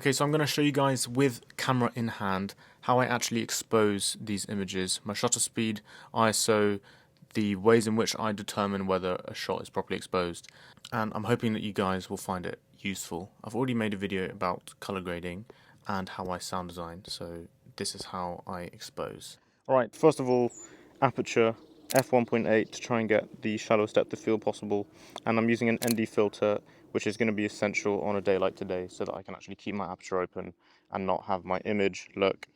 Okay, so I'm going to show you guys with camera in hand how I actually expose these images, my shutter speed, ISO, the ways in which I determine whether a shot is properly exposed, and I'm hoping that you guys will find it useful. I've already made a video about color grading and how I sound design, so this is how I expose. Alright, first of all, aperture f1.8 to try and get the shallowest depth of field possible, and I'm using an ND filter, which is going to be essential on a day like today so that I can actually keep my aperture open and not have my image look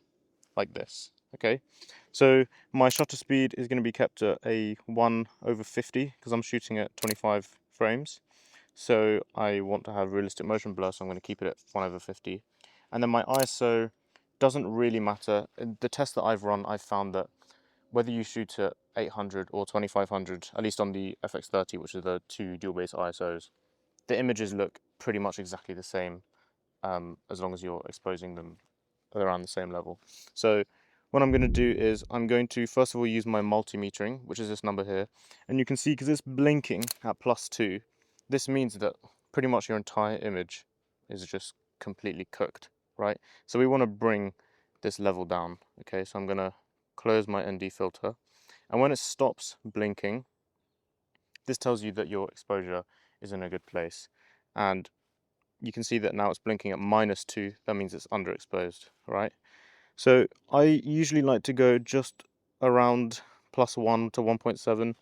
like this. Okay, so my shutter speed is going to be kept at a 1/50 because I'm shooting at 25 frames, so I want to have realistic motion blur, so I'm going to keep it at 1/50. And then my ISO doesn't really matter. In the test that I've run, I've found that whether you shoot at 800 or 2500, at least on the FX30, which are the two dual base ISOs, the images look pretty much exactly the same, as long as you're exposing them around the same level. So what I'm going to do is I'm going to first of all use my multimetering, which is this number here, and you can see because it's blinking at +2, this means that pretty much your entire image is just completely cooked, right? So we want to bring this level down. Okay, so I'm going to close my ND filter, and when it stops blinking, this tells you that your exposure is in a good place, and you can see that now it's blinking at -2. That means it's underexposed, right? So I usually like to go just around +1 to 1.7.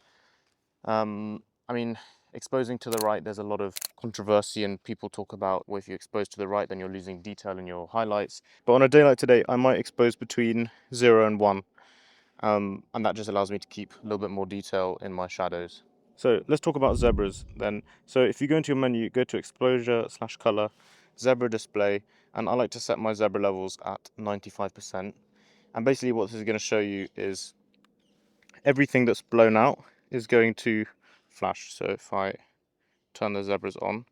I mean, exposing to the right, there's a lot of controversy, and people talk about, well, if you expose to the right, then you're losing detail in your highlights. But on a day like today, I might expose between 0 and 1, and that just allows me to keep a little bit more detail in my shadows. So let's talk about zebras then. So if you go into your menu, go to exposure/color, zebra display, and I like to set my zebra levels at 95%. And basically what this is going to show you is everything that's blown out is going to flash. So if I turn the zebras on,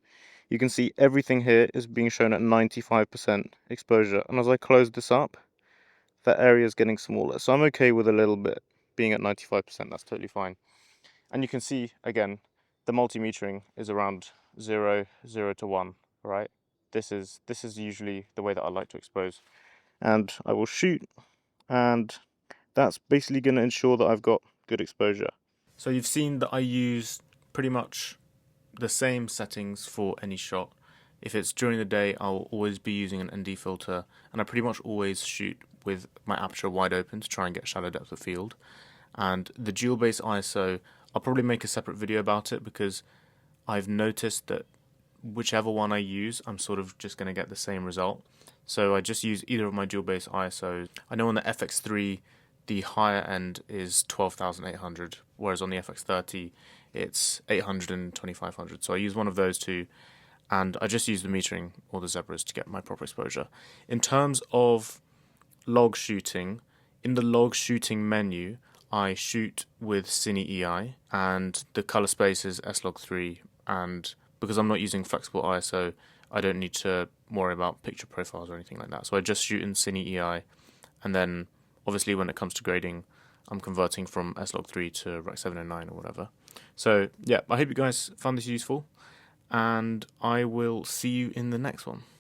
you can see everything here is being shown at 95% exposure. And as I close this up, that area is getting smaller. So I'm okay with a little bit being at 95%, that's totally fine. And you can see, again, the multimetering is around 0, 0 to 1, right? This is usually the way that I like to expose. And I will shoot, and that's basically going to ensure that I've got good exposure. So you've seen that I use pretty much the same settings for any shot. If it's during the day, I'll always be using an ND filter, and I pretty much always shoot with my aperture wide open to try and get shallow depth of field. And the dual base ISO, I'll probably make a separate video about it because I've noticed that whichever one I use, I'm sort of just going to get the same result. So I just use either of my dual base ISOs. I know on the FX3, the higher end is 12,800, whereas on the FX30, it's 800 and 2500. So I use one of those two, and I just use the metering or the zebras to get my proper exposure. In terms of log shooting, in the log shooting menu, I shoot with Cine EI, and the color space is S-Log3, and because I'm not using flexible ISO, I don't need to worry about picture profiles or anything like that. So I just shoot in Cine EI, and then obviously when it comes to grading, I'm converting from S-Log3 to Rec 709 or whatever. So yeah, I hope you guys found this useful, and I will see you in the next one.